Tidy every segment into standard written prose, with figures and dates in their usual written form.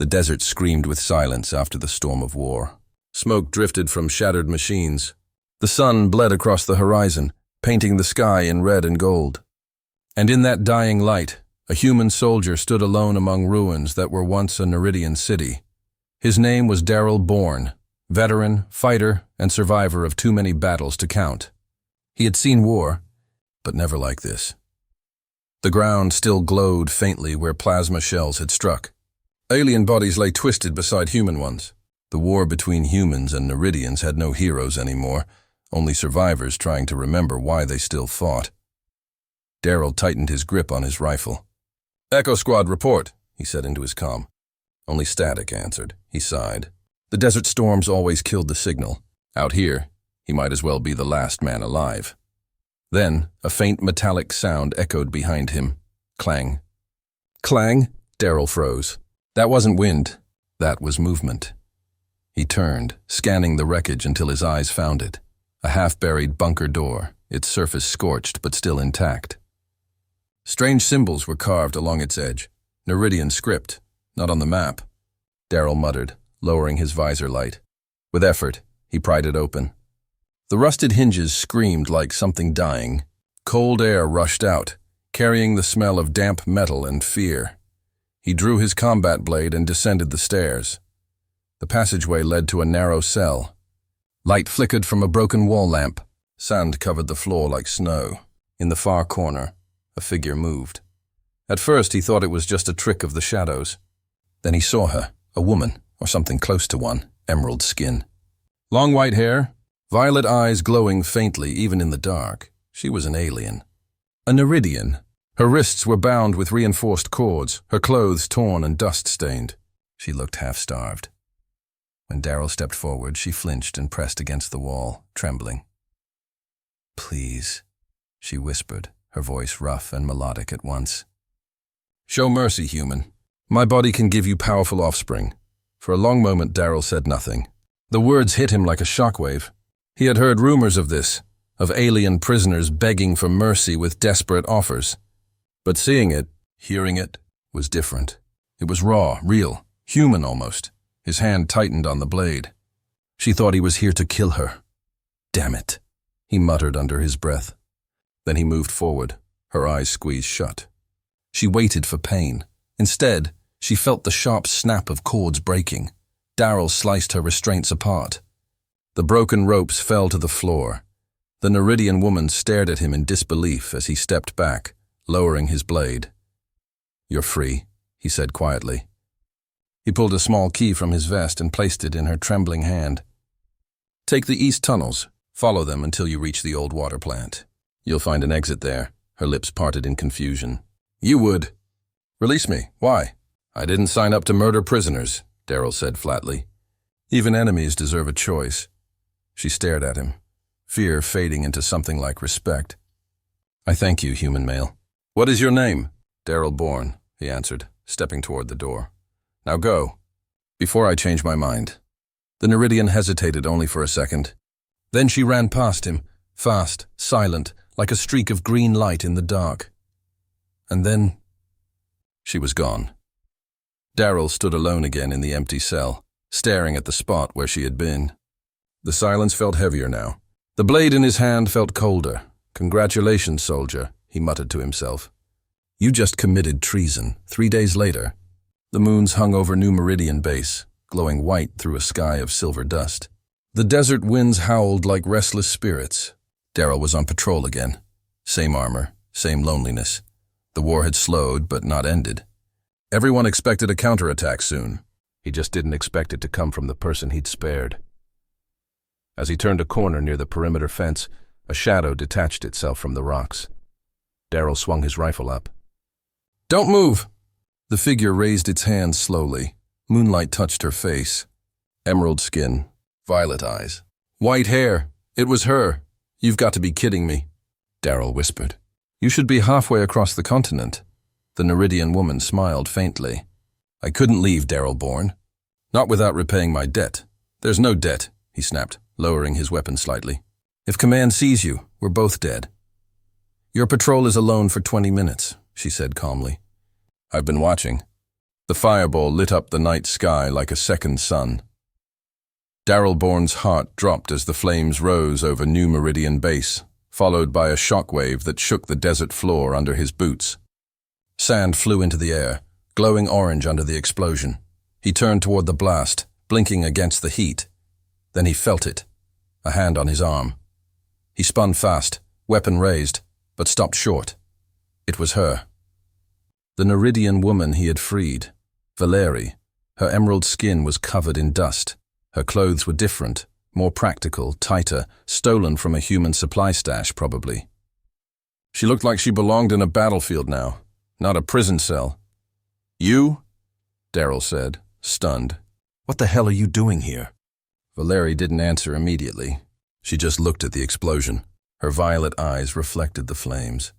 The desert screamed with silence after the storm of war. Smoke drifted from shattered machines. The sun bled across the horizon, painting the sky in red and gold. And in that dying light, a human soldier stood alone among ruins that were once a Neridian city. His name was Darrell Bourne, veteran, fighter, and survivor of too many battles to count. He had seen war, but never like this. The ground still glowed faintly where plasma shells had struck. Alien bodies lay twisted beside human ones. The war between humans and Neridians had no heroes anymore, only survivors trying to remember why they still fought. Darrell tightened his grip on his rifle. "Echo Squad, report," he said into his comm. Only static answered. He sighed. The desert storms always killed the signal. Out here, he might as well be the last man alive. Then, a faint metallic sound echoed behind him. Clang. Clang? Darrell froze. That wasn't wind. That was movement. He turned, scanning the wreckage until his eyes found it. A half-buried bunker door, its surface scorched but still intact. Strange symbols were carved along its edge. Neridian script, not on the map. Darrell muttered, lowering his visor light. With effort, he pried it open. The rusted hinges screamed like something dying. Cold air rushed out, carrying the smell of damp metal and fear. He drew his combat blade and descended the stairs. The passageway led to a narrow cell. Light flickered from a broken wall lamp. Sand covered the floor like snow. In the far corner, a figure moved. At first, he thought it was just a trick of the shadows. Then he saw her, a woman, or something close to one, emerald skin. Long white hair, violet eyes glowing faintly even in the dark. She was an alien. A Neridian. Her wrists were bound with reinforced cords, her clothes torn and dust-stained. She looked half-starved. When Darrell stepped forward, she flinched and pressed against the wall, trembling. "Please," she whispered, her voice rough and melodic at once. "Show mercy, human. My body can give you powerful offspring." For a long moment, Darrell said nothing. The words hit him like a shockwave. He had heard rumors of this, of alien prisoners begging for mercy with desperate offers. But seeing it, hearing it, was different. It was raw, real, human almost. His hand tightened on the blade. She thought he was here to kill her. "Damn it," he muttered under his breath. Then he moved forward, her eyes squeezed shut. She waited for pain. Instead, she felt the sharp snap of cords breaking. Darrell sliced her restraints apart. The broken ropes fell to the floor. The Neridian woman stared at him in disbelief as he stepped back, lowering his blade. "You're free," he said quietly. He pulled a small key from his vest and placed it in her trembling hand. "Take the east tunnels. Follow them until you reach the old water plant. You'll find an exit there." Her lips parted in confusion. "You would." "Release me. Why?" "I didn't sign up to murder prisoners," Darrell said flatly. "Even enemies deserve a choice." She stared at him, fear fading into something like respect. "I thank you, human male." "What is your name?" "Darrell Bourne," he answered, stepping toward the door. "Now go, before I change my mind." The Neridian hesitated only for a second. Then she ran past him, fast, silent, like a streak of green light in the dark. And then she was gone. Darrell stood alone again in the empty cell, staring at the spot where she had been. The silence felt heavier now. The blade in his hand felt colder. "Congratulations, soldier," he muttered to himself. "You just committed treason." 3 days later, the moons hung over New Meridian Base, glowing white through a sky of silver dust. The desert winds howled like restless spirits. Darrell was on patrol again. Same armor, same loneliness. The war had slowed, but not ended. Everyone expected a counterattack soon. He just didn't expect it to come from the person he'd spared. As he turned a corner near the perimeter fence, a shadow detached itself from the rocks. Darrell swung his rifle up. "Don't move!" The figure raised its hands slowly. Moonlight touched her face. Emerald skin, violet eyes, white hair. It was her. "You've got to be kidding me," Darrell whispered. "You should be halfway across the continent." The Neridian woman smiled faintly. "I couldn't leave, Darrell Bourne. Not without repaying my debt." "There's no debt," he snapped, lowering his weapon slightly. "If command sees you, we're both dead." "Your patrol is alone for 20 minutes, she said calmly. "I've been watching." The fireball lit up the night sky like a second sun. Darrell Bourne's heart dropped as the flames rose over New Meridian Base, followed by a shockwave that shook the desert floor under his boots. Sand flew into the air, glowing orange under the explosion. He turned toward the blast, blinking against the heat. Then he felt it, a hand on his arm. He spun fast, weapon raised, but stopped short. It was her. The Neridian woman he had freed, Valerie. Her emerald skin was covered in dust. Her clothes were different, more practical, tighter, stolen from a human supply stash, probably. She looked like she belonged in a battlefield now, not a prison cell. "You?" Darrell said, stunned. "What the hell are you doing here?" Valerie didn't answer immediately. She just looked at the explosion. Her violet eyes reflected the flames.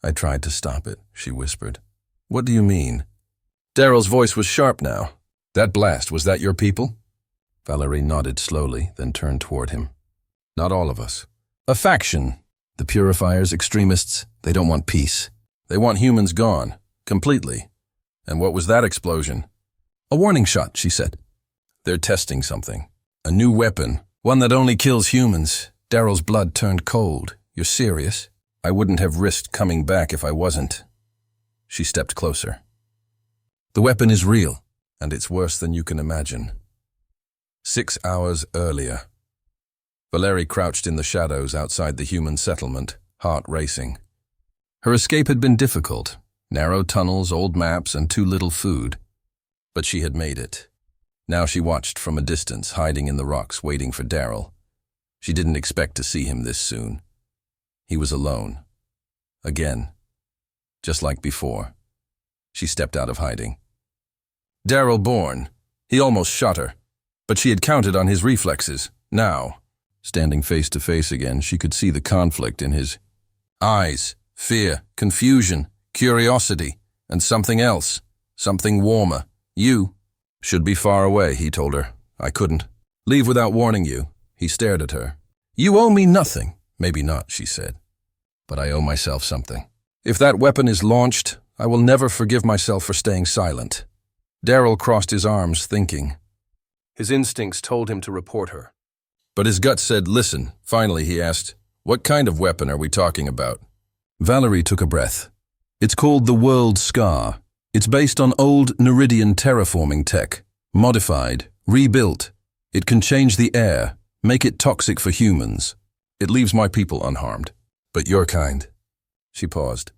"I tried to stop it," she whispered. "What do you mean?" Darrell's voice was sharp now. "That blast, was that your people?" Valerie nodded slowly, then turned toward him. "Not all of us. A faction. The purifiers, extremists, they don't want peace. They want humans gone, completely. And what was that explosion?" "A warning shot," she said. "They're testing something. A new weapon, one that only kills humans." Darrell's blood turned cold. "You're serious?" "I wouldn't have risked coming back if I wasn't." She stepped closer. "The weapon is real, and it's worse than you can imagine." 6 hours earlier. Valerie crouched in the shadows outside the human settlement, heart racing. Her escape had been difficult. Narrow tunnels, old maps, and too little food. But she had made it. Now she watched from a distance, hiding in the rocks, waiting for Darrell. She didn't expect to see him this soon. He was alone. Again. Just like before. She stepped out of hiding. Darrell Bourne. He almost shot her. But she had counted on his reflexes. Now, standing face to face again, she could see the conflict in his eyes. Fear, confusion, curiosity, and something else. Something warmer. "You should be far away," he told her. "I couldn't. Leave without warning you." He stared at her. "You owe me nothing." "Maybe not," she said. "But I owe myself something. If that weapon is launched, I will never forgive myself for staying silent." Darrell crossed his arms, thinking. His instincts told him to report her. But his gut said, "Listen." Finally, he asked, "What kind of weapon are we talking about?" Valerie took a breath. "It's called the World Scar. It's based on old Neridian terraforming tech. Modified, rebuilt. It can change the air, make it toxic for humans. It leaves my people unharmed. But your kind." She paused.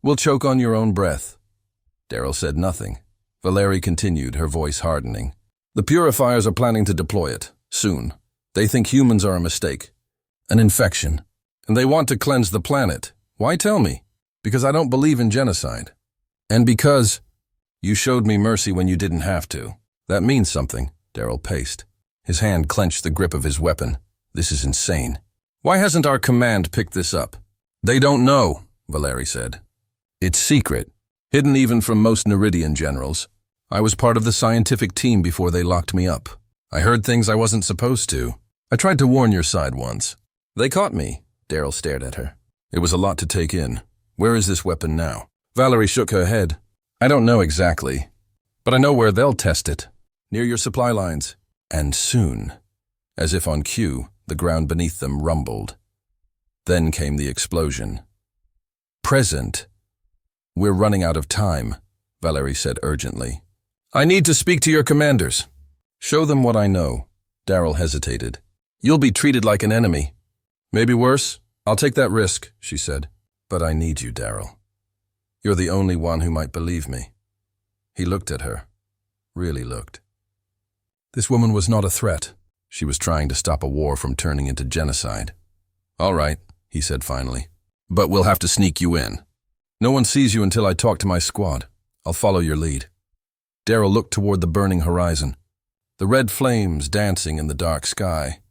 "Will choke on your own breath." Darrell said nothing. Valerie continued, her voice hardening. "The purifiers are planning to deploy it, soon. They think humans are a mistake. An infection. And they want to cleanse the planet. Why tell me? Because I don't believe in genocide. And because you showed me mercy when you didn't have to. That means something." Darrell paced. His hand clenched the grip of his weapon. "This is insane. Why hasn't our command picked this up?" "They don't know," Valerie said. "It's secret, hidden even from most Neridian generals. I was part of the scientific team before they locked me up. I heard things I wasn't supposed to. I tried to warn your side once. They caught me." Darrell stared at her. It was a lot to take in. "Where is this weapon now?" Valerie shook her head. "I don't know exactly, but I know where they'll test it. Near your supply lines. And soon." As if on cue, the ground beneath them rumbled. Then came the explosion. "Present." "We're running out of time," Valerie said urgently. "I need to speak to your commanders." "Show them what I know." Darrell hesitated. "You'll be treated like an enemy." "Maybe worse. I'll take that risk," she said. "But I need you, Darrell. You're the only one who might believe me." He looked at her. Really looked. This woman was not a threat. She was trying to stop a war from turning into genocide. "All right," he said finally. "But we'll have to sneak you in. No one sees you until I talk to my squad. I'll follow your lead." Darrell looked toward the burning horizon. The red flames dancing in the dark sky.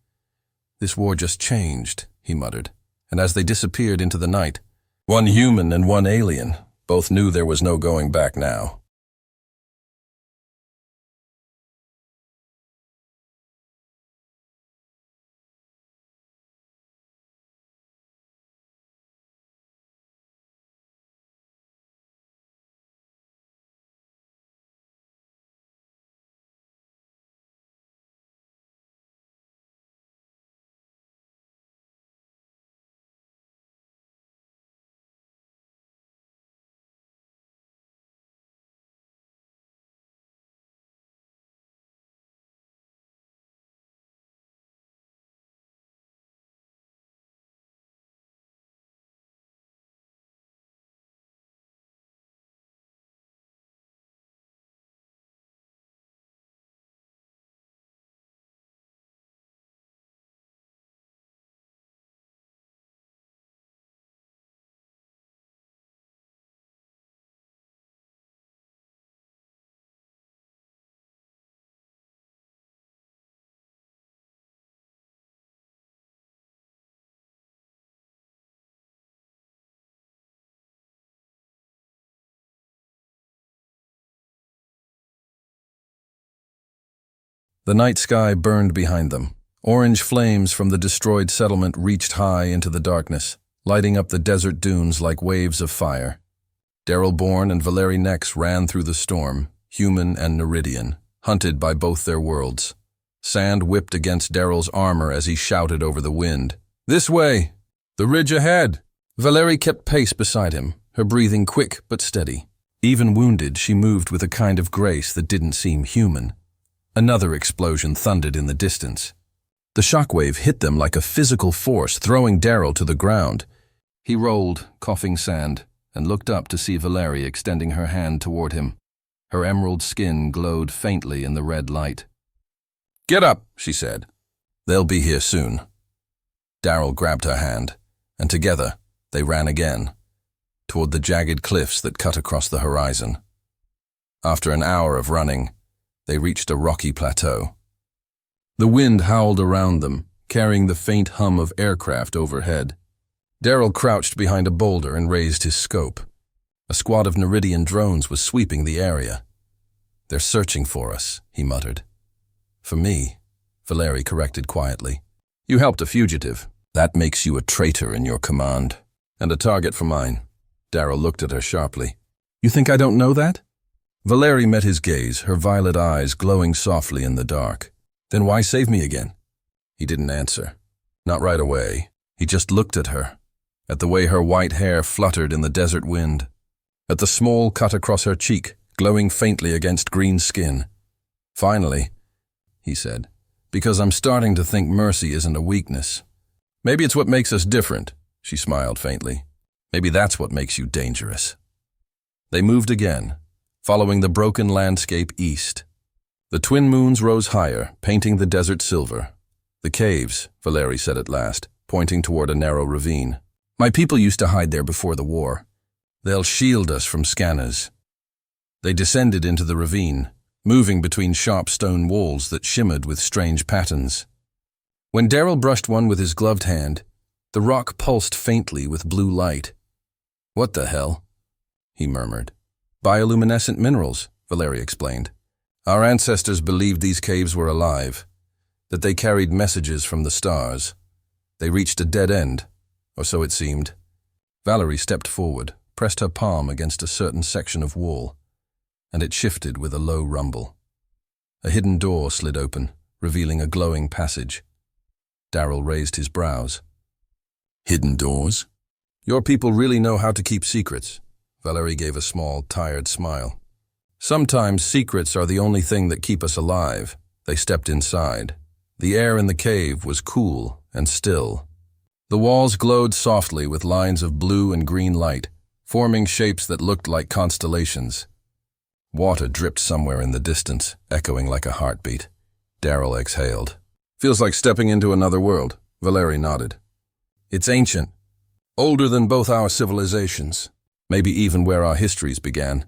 "This war just changed," he muttered. And as they disappeared into the night, one human and one alien, both knew there was no going back now. The night sky burned behind them. Orange flames from the destroyed settlement reached high into the darkness, lighting up the desert dunes like waves of fire. Daryl Bourne and Valeri Nex ran through the storm, human and Neridian, hunted by both their worlds. Sand whipped against Daryl's armor as he shouted over the wind. "This way! The ridge ahead!" Valeri kept pace beside him, her breathing quick but steady. Even wounded, she moved with a kind of grace that didn't seem human. Another explosion thundered in the distance. The shockwave hit them like a physical force, throwing Daryl to the ground. He rolled, coughing sand, and looked up to see Valeri extending her hand toward him. Her emerald skin glowed faintly in the red light. "Get up," she said. "They'll be here soon." Daryl grabbed her hand, and together they ran again, toward the jagged cliffs that cut across the horizon. After an hour of running, they reached a rocky plateau. The wind howled around them, carrying the faint hum of aircraft overhead. Daryl crouched behind a boulder and raised his scope. A squad of Neridian drones was sweeping the area. "They're searching for us," he muttered. "For me," Valeri corrected quietly. "You helped a fugitive. That makes you a traitor in your command. And a target for mine." Daryl looked at her sharply. "You think I don't know that?" Valeri met his gaze, her violet eyes glowing softly in the dark. "Then why save me again?" He didn't answer. Not right away. He just looked at her, at the way her white hair fluttered in the desert wind, at the small cut across her cheek, glowing faintly against green skin. "Finally," he said, "because I'm starting to think mercy isn't a weakness. Maybe it's what makes us different," she smiled faintly. "Maybe that's what makes you dangerous." They moved again, following the broken landscape east. The twin moons rose higher, painting the desert silver. "The caves," Valeri said at last, pointing toward a narrow ravine. "My people used to hide there before the war. They'll shield us from scanners." They descended into the ravine, moving between sharp stone walls that shimmered with strange patterns. When Daryl brushed one with his gloved hand, the rock pulsed faintly with blue light. "What the hell?" he murmured. "Bioluminescent minerals," Valeri explained. "Our ancestors believed these caves were alive, that they carried messages from the stars. They reached a dead end, or so it seemed." Valeri stepped forward, pressed her palm against a certain section of wall, and it shifted with a low rumble. A hidden door slid open, revealing a glowing passage. Daryl raised his brows. "Hidden doors? Your people really know how to keep secrets." Valeri gave a small, tired smile. "Sometimes secrets are the only thing that keep us alive." They stepped inside. The air in the cave was cool and still. The walls glowed softly with lines of blue and green light, forming shapes that looked like constellations. Water dripped somewhere in the distance, echoing like a heartbeat. Daryl exhaled. "Feels like stepping into another world," Valeri nodded. "It's ancient, older than both our civilizations, maybe even where our histories began."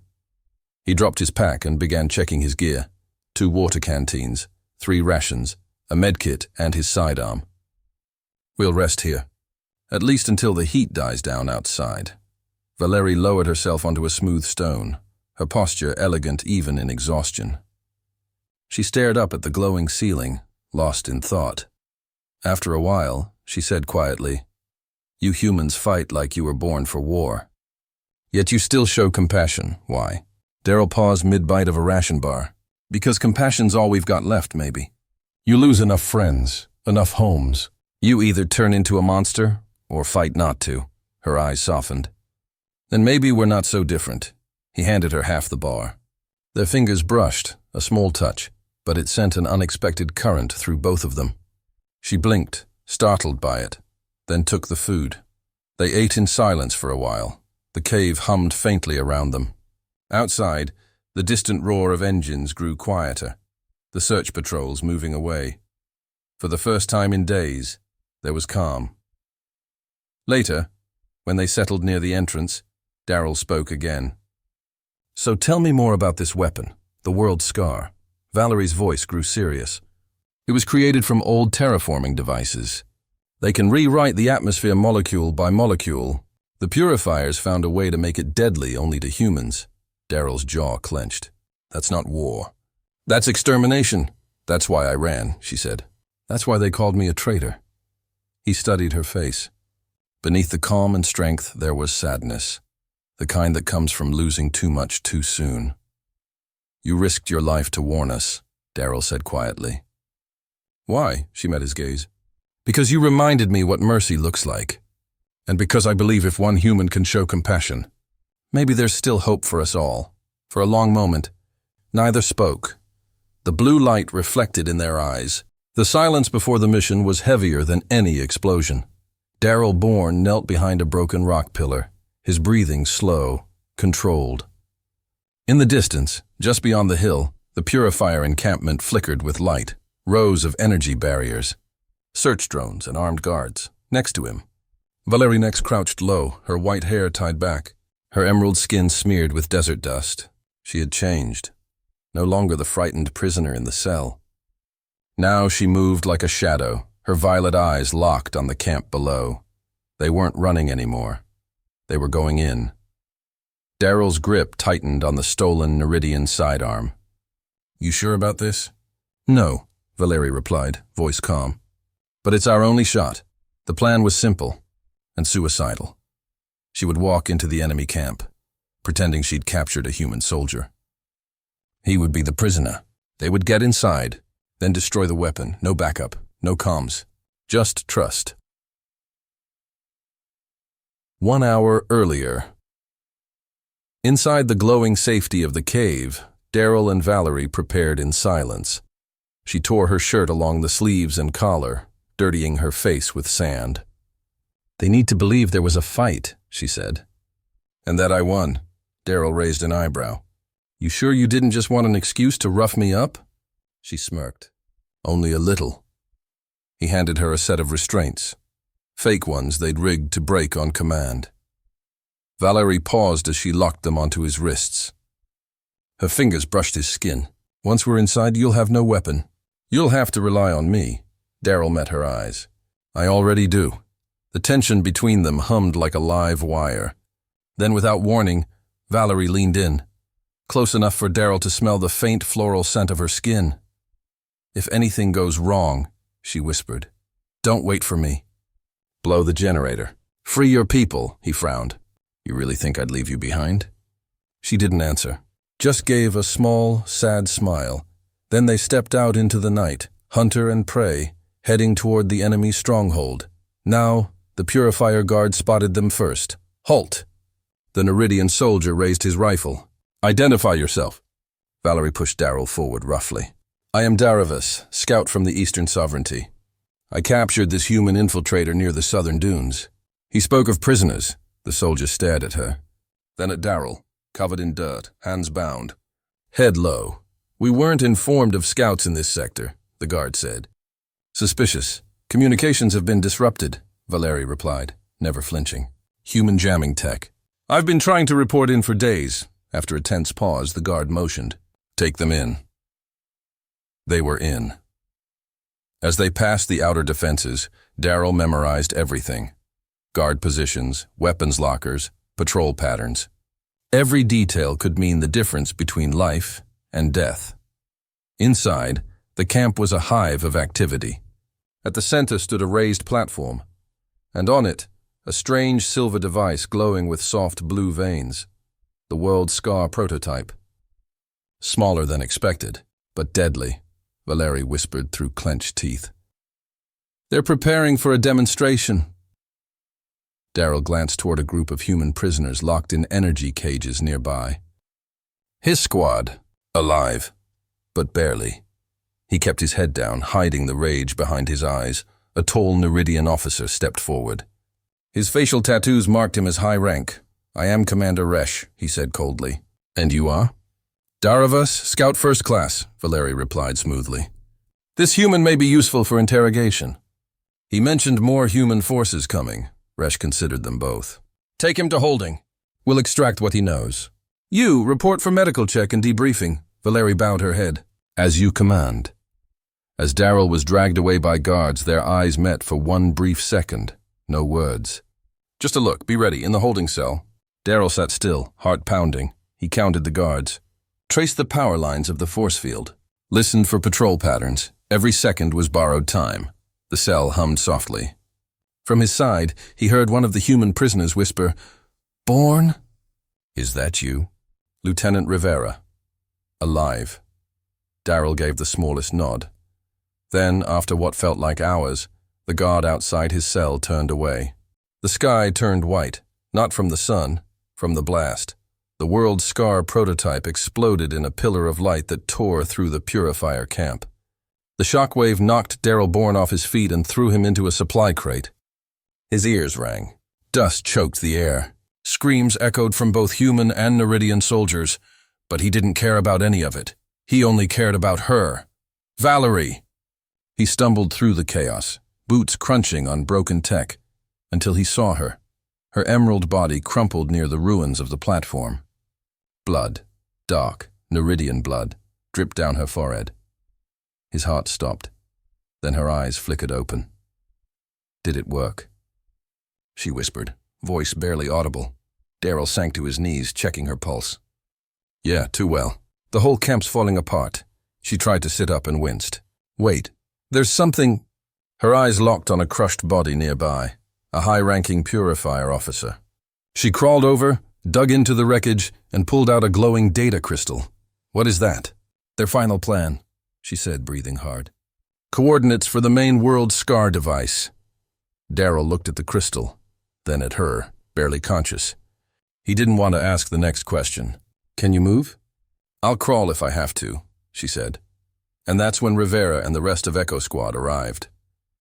He dropped his pack and began checking his gear. 2 water canteens, 3 rations, a medkit, and his sidearm. "We'll rest here, at least until the heat dies down outside." Valeri lowered herself onto a smooth stone, her posture elegant even in exhaustion. She stared up at the glowing ceiling, lost in thought. After a while, she said quietly, "You humans fight like you were born for war. Yet you still show compassion. Why?" Daryl paused mid-bite of a ration bar. "Because compassion's all we've got left, maybe. You lose enough friends, enough homes. You either turn into a monster or fight not to." Her eyes softened. "Then maybe we're not so different." He handed her half the bar. Their fingers brushed, a small touch, but it sent an unexpected current through both of them. She blinked, startled by it, then took the food. They ate in silence for a while. The cave hummed faintly around them. Outside, the distant roar of engines grew quieter, the search patrols moving away. For the first time in days, there was calm. Later, when they settled near the entrance, Daryl spoke again. "So tell me more about this weapon, the World Scar." Valeri's voice grew serious. "It was created from old terraforming devices. They can rewrite the atmosphere molecule by molecule. The purifiers found a way to make it deadly only to humans." Daryl's jaw clenched. "That's not war. That's extermination." That's why I ran, she said. That's why they called me a traitor. He studied her face. Beneath the calm and strength there was sadness, the kind that comes from losing too much too soon. You risked your life to warn us, Daryl said quietly. Why? She met his gaze. Because you reminded me what mercy looks like. And because I believe if one human can show compassion, maybe there's still hope for us all. For a long moment, neither spoke. The blue light reflected in their eyes. The silence before the mission was heavier than any explosion. Daryl Bourne knelt behind a broken rock pillar, his breathing slow, controlled. In the distance, just beyond the hill, the purifier encampment flickered with light, rows of energy barriers, search drones and armed guards. Next to him, Valerie next crouched low, her white hair tied back, her emerald skin smeared with desert dust. She had changed, no longer the frightened prisoner in the cell. Now she moved like a shadow, her violet eyes locked on the camp below. They weren't running anymore. They were going in. Daryl's grip tightened on the stolen Neridian sidearm. You sure about this? No, Valerie replied, voice calm. But it's our only shot. The plan was simple and suicidal. She would walk into the enemy camp, pretending she'd captured a human soldier. He would be the prisoner. They would get inside, then destroy the weapon. No backup, no comms, just trust. 1 hour earlier. Inside the glowing safety of the cave, Daryl and Valerie prepared in silence. She tore her shirt along the sleeves and collar, dirtying her face with sand. They need to believe there was a fight, she said. And that I won. Daryl raised an eyebrow. You sure you didn't just want an excuse to rough me up? She smirked. Only a little. He handed her a set of restraints, fake ones they'd rigged to break on command. Valerie paused as she locked them onto his wrists. Her fingers brushed his skin. Once we're inside, you'll have no weapon. You'll have to rely on me. Daryl met her eyes. I already do. The tension between them hummed like a live wire. Then, without warning, Valerie leaned in, close enough for Daryl to smell the faint floral scent of her skin. If anything goes wrong, she whispered, don't wait for me. Blow the generator. Free your people, he frowned. You really think I'd leave you behind? She didn't answer, just gave a small, sad smile. Then they stepped out into the night, hunter and prey, heading toward the enemy stronghold. Now, the purifier guard spotted them first. Halt! The Neridian soldier raised his rifle. Identify yourself. Valerie pushed Daryl forward roughly. I am Daravis, scout from the Eastern Sovereignty. I captured this human infiltrator near the southern dunes. He spoke of prisoners. The soldier stared at her. Then at Daryl, covered in dirt, hands bound. Head low. We weren't informed of scouts in this sector, the guard said. Suspicious. Communications have been disrupted, Valerie replied, never flinching. Human jamming tech. I've been trying to report in for days. After a tense pause, the guard motioned. Take them in. They were in. As they passed the outer defenses, Daryl memorized everything. Guard positions, weapons lockers, patrol patterns. Every detail could mean the difference between life and death. Inside, the camp was a hive of activity. At the center stood a raised platform, and on it, a strange silver device glowing with soft blue veins. The World Scar prototype. Smaller than expected, but deadly, Valerie whispered through clenched teeth. They're preparing for a demonstration. Daryl glanced toward a group of human prisoners locked in energy cages nearby. His squad, alive, but barely. He kept his head down, hiding the rage behind his eyes. A tall Neridian officer stepped forward. His facial tattoos marked him as high rank. I am Commander Resh, he said coldly. And you are? Daravas, Scout First Class, Valerie replied smoothly. This human may be useful for interrogation. He mentioned more human forces coming. Resh considered them both. Take him to holding. We'll extract what he knows. You, report for medical check and debriefing. Valerie bowed her head. As you command. As Daryl was dragged away by guards, their eyes met for one brief second. No words. Just a look. Be ready. In the holding cell. Daryl sat still, heart pounding. He counted the guards. Traced the power lines of the force field. listened for patrol patterns. Every second was borrowed time. The cell hummed softly. From his side, he heard one of the human prisoners whisper, "Born?" "Is that you?" "Lieutenant Rivera." "Alive." Darrell gave the smallest nod. Then, after what felt like hours, the guard outside his cell turned away. The sky turned white, not from the sun, from the blast. The World Scar prototype exploded in a pillar of light that tore through the purifier camp. The shockwave knocked Darrell Bourne off his feet and threw him into a supply crate. His ears rang. Dust choked the air. Screams echoed from both human and Neridian soldiers, but he didn't care about any of it. He only cared about her. Valerie! He stumbled through the chaos, boots crunching on broken tech, until he saw her. Her emerald body crumpled near the ruins of the platform. Blood, dark, Neridian blood, dripped down her forehead. His heart stopped. Then her eyes flickered open. "Did it work?" she whispered, voice barely audible. Darrell sank to his knees, checking her pulse. "Yeah, too well. The whole camp's falling apart." She tried to sit up and winced. "Wait, there's something—" Her eyes locked on a crushed body nearby, a high-ranking purifier officer. She crawled over, dug into the wreckage, and pulled out a glowing data crystal. "What is that?" "Their final plan," she said, breathing hard. "Coordinates for the main World Scar device." Darrell looked at the crystal, then at her, barely conscious. He didn't want to ask the next question. "Can you move?" "I'll crawl if I have to," she said. And that's when Rivera and the rest of Echo Squad arrived.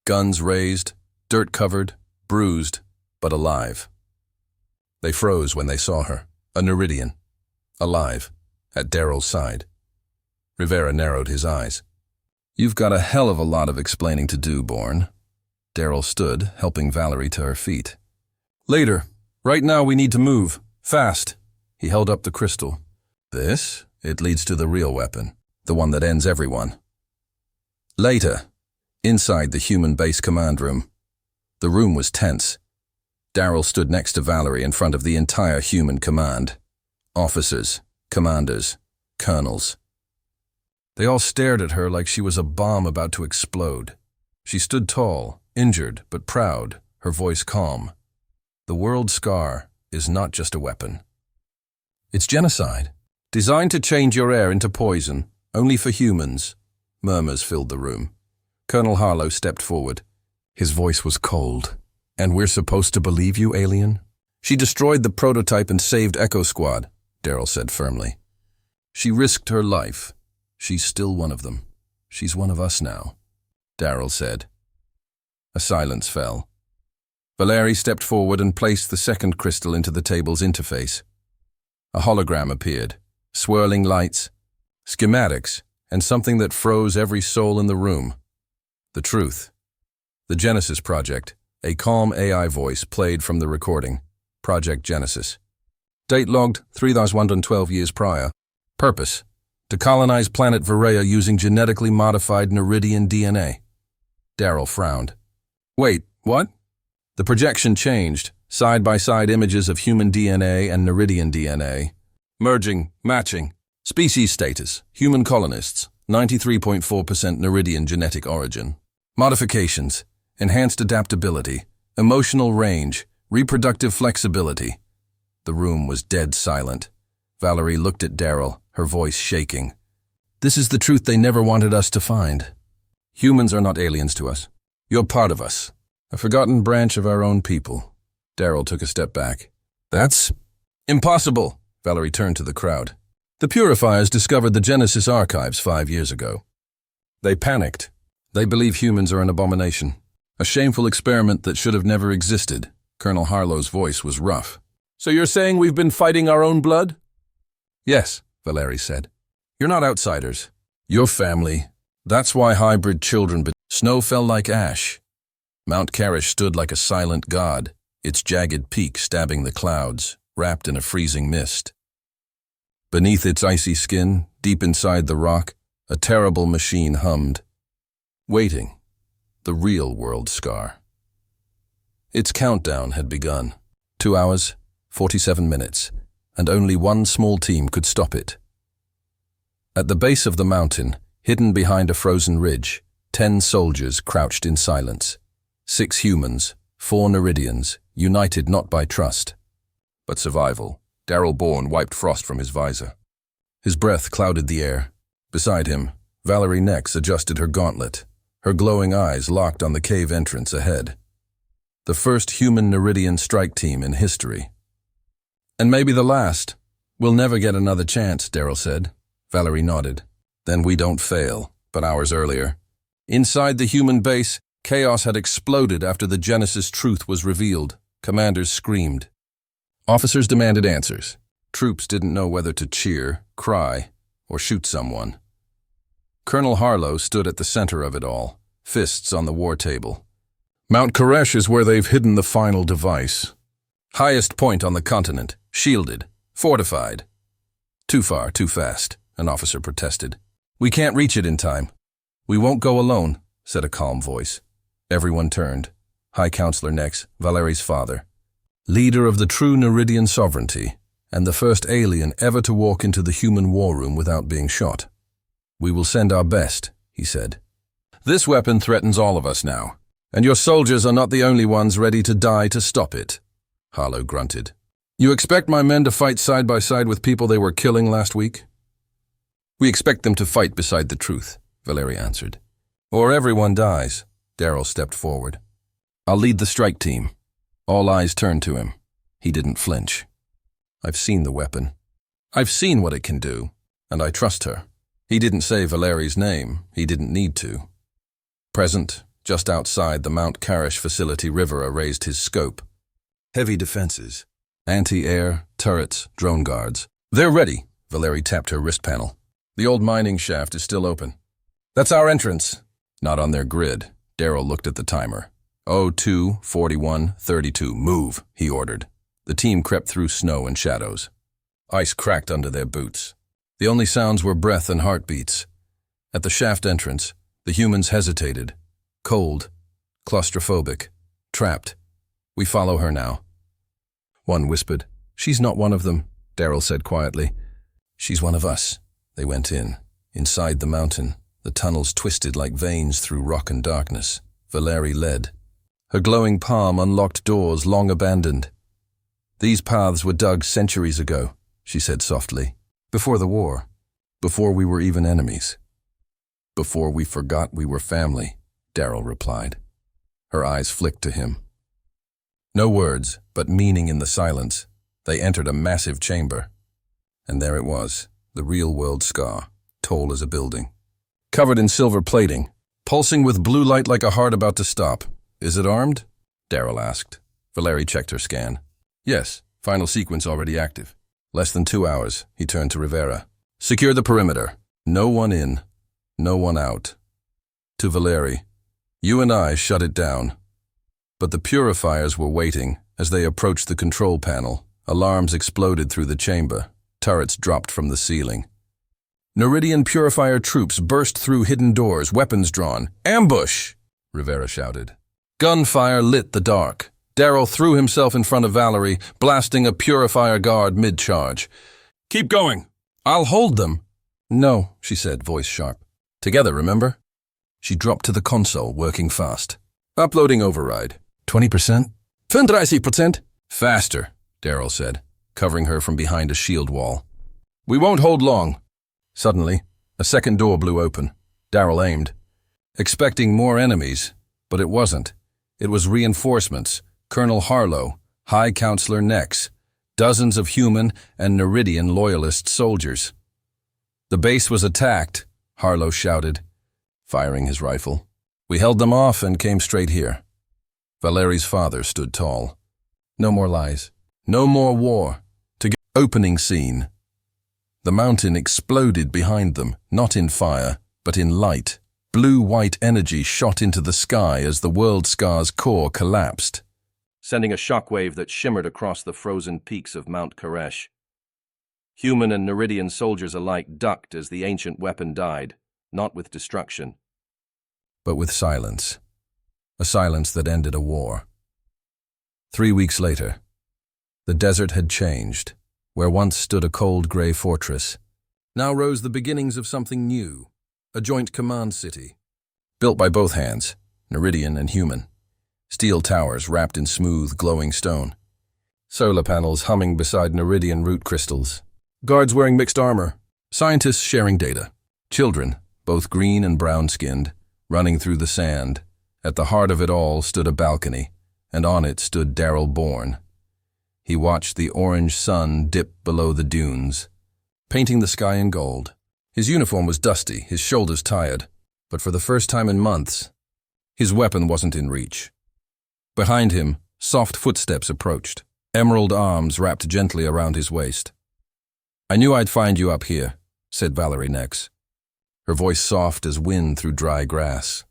Guns raised, dirt covered, bruised, but alive. They froze when they saw her, a Neridian, alive, at Darrell's side. Rivera narrowed his eyes. "You've got a hell of a lot of explaining to do, Bourne." Darrell stood, helping Valerie to her feet. "Later. Right now we need to move. Fast." He held up the crystal. "This? It leads to the real weapon, the one that ends everyone." Later, inside the human base command room. The room was tense. Darrell stood next to Valerie in front of the entire human command. Officers, commanders, colonels. They all stared at her like she was a bomb about to explode. She stood tall, injured but proud, her voice calm. The World Scar is not just a weapon. It's genocide, designed to change your air into poison, only for humans. Murmurs filled the room. Colonel Harlow stepped forward. His voice was cold. "And we're supposed to believe you, alien?" "She destroyed the prototype and saved Echo Squad," Darrell said firmly. "She risked her life. She's still one of them. She's one of us now," Darrell said. A silence fell. Valerie stepped forward and placed the second crystal into the table's interface. A hologram appeared, swirling lights, schematics, and something that froze every soul in the room. The truth. The Genesis Project, a calm AI voice played from the recording. Project Genesis. Date logged 3,112 years prior. Purpose: to colonize planet Varea using genetically modified Neridian DNA. Darrell frowned. "Wait, what?" The projection changed, side-by-side images of human DNA and Neridian DNA. Merging, matching. Species status: human colonists, 93.4% Neridian genetic origin. Modifications: enhanced adaptability, emotional range, reproductive flexibility. The room was dead silent. Valerie looked at Darrell, her voice shaking. "This is the truth they never wanted us to find. Humans are not aliens to us. You're part of us, a forgotten branch of our own people." Darrell took a step back. "That's impossible," Valerie turned to the crowd. "The Purifiers discovered the Genesis archives 5 years ago. They panicked. They believe humans are an abomination, a shameful experiment that should have never existed." Colonel Harlow's voice was rough. "So you're saying we've been fighting our own blood?" "Yes," Valerie said. "You're not outsiders. You're family. That's why hybrid children. Snow fell like ash. Mount Karish stood like a silent god, its jagged peak stabbing the clouds, wrapped in a freezing mist. Beneath its icy skin, deep inside the rock, a terrible machine hummed. Waiting. The real World Scar. Its countdown had begun. 2 hours, 47 minutes, and only one small team could stop it. At the base of the mountain, Hidden behind a frozen ridge, 10 soldiers crouched in silence. 6 humans, 4 Neridians, united not by trust, but survival. Daryl Bourne wiped frost from his visor. His breath clouded the air. Beside him, Valerie Nex adjusted her gauntlet, her glowing eyes locked on the cave entrance ahead. The first human Neridian strike team in history. And maybe the last. We'll never get another chance, Daryl said. Valerie nodded. Then we don't fail, but hours earlier. Inside the human base, chaos had exploded after the Genesis truth was revealed. Commanders screamed. Officers demanded answers. Troops didn't know whether to cheer, cry, or shoot someone. Colonel Harlow stood at the center of it all, fists on the war table. Mount Koresh is where they've hidden the final device. Highest point on the continent, shielded, fortified. Too far, too fast, an officer protested. We can't reach it in time. We won't go alone, said a calm voice. Everyone turned. High Counselor Nex, Valerie's father, leader of the true Neridian sovereignty, and the first alien ever to walk into the human war room without being shot. We will send our best, he said. This weapon threatens all of us now, and your soldiers are not the only ones ready to die to stop it, Harlow grunted. You expect my men to fight side by side with people they were killing last week? We expect them to fight beside the truth, Valerie answered. Or everyone dies, Daryl stepped forward. I'll lead the strike team. All eyes turned to him. He didn't flinch. I've seen the weapon. I've seen what it can do, and I trust her. He didn't say Valerie's name. He didn't need to. Present, just outside the Mount Karish facility, Rivera raised his scope. Heavy defenses. Anti-air, turrets, drone guards. They're ready, Valerie tapped her wrist panel. The old mining shaft is still open. That's our entrance. Not on their grid. Daryl looked at the timer. 02:41:32. Move, he ordered. The team crept through snow and shadows. Ice cracked under their boots. The only sounds were breath and heartbeats. At the shaft entrance, the humans hesitated. Cold, claustrophobic, trapped. We follow her now. One whispered. She's not one of them, Daryl said quietly. She's one of us. They went in. Inside the mountain, the tunnels twisted like veins through rock and darkness. Valerie led. Her glowing palm unlocked doors long abandoned. These paths were dug centuries ago, she said softly. Before the war. Before we were even enemies. Before we forgot we were family, Daryl replied. Her eyes flicked to him. No words, but meaning in the silence. They entered a massive chamber. And there it was, the real-world scar, tall as a building. Covered in silver plating, pulsing with blue light like a heart about to stop. Is it armed? Daryl asked. Valerie checked her scan. Yes, final sequence already active. Less than 2 hours, he turned to Rivera. Secure the perimeter. No one in, no one out. To Valerie. You and I shut it down. But the purifiers were waiting. As they approached the control panel, alarms exploded through the chamber. Turrets dropped from the ceiling. Neridian purifier troops burst through hidden doors, weapons drawn. Ambush! Rivera shouted. Gunfire lit the dark. Daryl threw himself in front of Valerie, blasting a purifier guard mid-charge. Keep going. I'll hold them. No, she said, voice sharp. Together, remember? She dropped to the console, working fast. Uploading override. 20%? 35%. Faster, Daryl said, covering her from behind a shield wall. We won't hold long. Suddenly, a second door blew open. Daryl aimed, expecting more enemies, but it wasn't. It was reinforcements, Colonel Harlow, High Counselor Nex, dozens of human and Neridian loyalist soldiers. The base was attacked, Harlow shouted, firing his rifle. We held them off and came straight here. Valerie's father stood tall. No more lies. No more war. Opening scene. The mountain exploded behind them, not in fire, but in light. Blue-white energy shot into the sky as the World Scar's core collapsed, sending a shockwave that shimmered across the frozen peaks of Mount Koresh. Human and Neridian soldiers alike ducked as the ancient weapon died, not with destruction, but with silence. A silence that ended a war. 3 weeks later, the desert had changed. Where once stood a cold gray fortress, now rose the beginnings of something new. a joint command city. Built by both hands, Neridian and human. Steel towers wrapped in smooth, glowing stone. Solar panels humming beside Neridian root crystals. Guards wearing mixed armor. Scientists sharing data. Children, both green and brown-skinned, running through the sand. At the heart of it all stood a balcony, and on it stood Daryl Bourne. He watched the orange sun dip below the dunes, painting the sky in gold. His uniform was dusty, his shoulders tired, but for the first time in months, his weapon wasn't in reach. Behind him, soft footsteps approached, emerald arms wrapped gently around his waist. "I knew I'd find you up here," said Valerie Nex, her voice soft as wind through dry grass.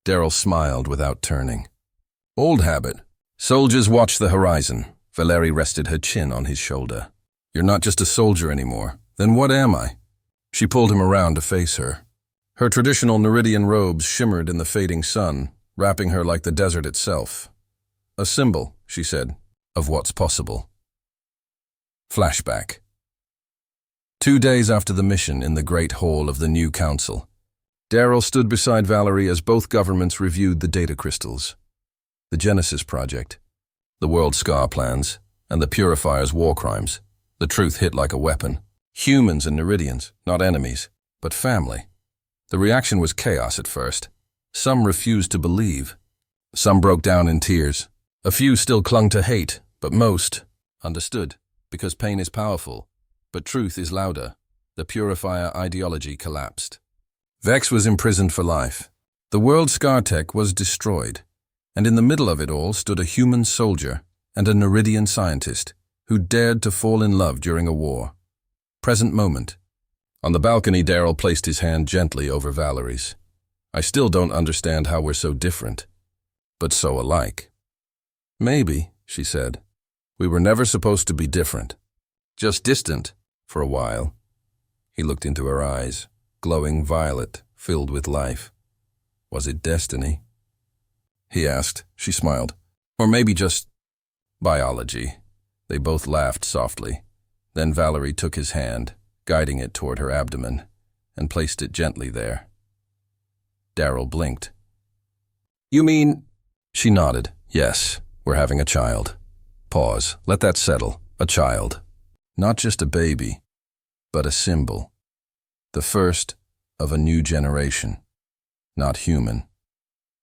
Daryl smiled without turning. "Old habit." Soldiers watched the horizon. Valerie rested her chin on his shoulder. "You're not just a soldier anymore. Then what am I?" She pulled him around to face her. Her traditional Neridian robes shimmered in the fading sun, wrapping her like the desert itself. "A symbol," she said, "of what's possible." Flashback. 2 days after the mission in the Great Hall of the new Council, Daryl stood beside Valerie as both governments reviewed the data crystals. The Genesis Project, the World Scar plans, and the Purifier's war crimes. The truth hit like a weapon. Humans and Neridians, not enemies, but family. The reaction was chaos at first. Some refused to believe. Some broke down in tears. A few still clung to hate, but most understood, because pain is powerful, but truth is louder. The Purifier ideology collapsed. Vex was imprisoned for life. The World Scar tech was destroyed, and in the middle of it all stood a human soldier and a Neridian scientist who dared to fall in love during a war. Present moment. On the balcony, Daryl placed his hand gently over Valerie's. "I still don't understand how we're so different, but so alike." "Maybe," she said. "We were never supposed to be different. Just distant, for a while." He looked into her eyes, glowing violet, filled with life. "Was it destiny?" he asked. She smiled. "Or maybe just biology." They both laughed softly. Then Valerie took his hand, guiding it toward her abdomen, and placed it gently there. Daryl blinked. "You mean—" She nodded. "Yes, we're having a child." Pause. Let that settle. A child. Not just a baby, but a symbol. The first of a new generation. Not human.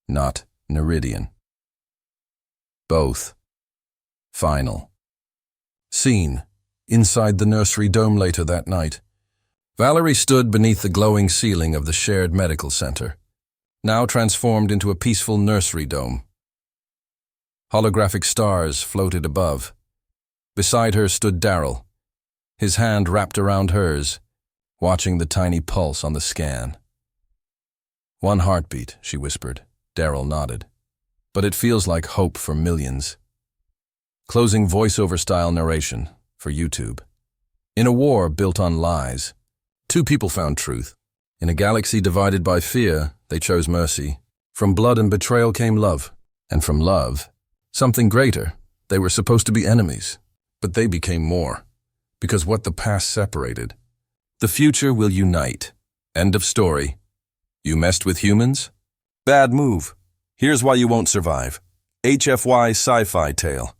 Not Neridian. Both. Final. Scene. Inside the nursery dome later that night. Valerie stood beneath the glowing ceiling of the shared medical center, now transformed into a peaceful nursery dome. Holographic stars floated above. Beside her stood Daryl, his hand wrapped around hers, watching the tiny pulse on the scan. "One heartbeat," she whispered. Daryl nodded. "But it feels like hope for millions." Closing voiceover-style narration for YouTube. In a war built on lies, 2 people found truth. In a galaxy divided by fear, they chose mercy. From blood and betrayal came love, and from love, something greater. They were supposed to be enemies, but they became more, because what the past separated, the future will unite. End of story. You messed with humans? Bad move. Here's why you won't survive. HFY sci-fi tale.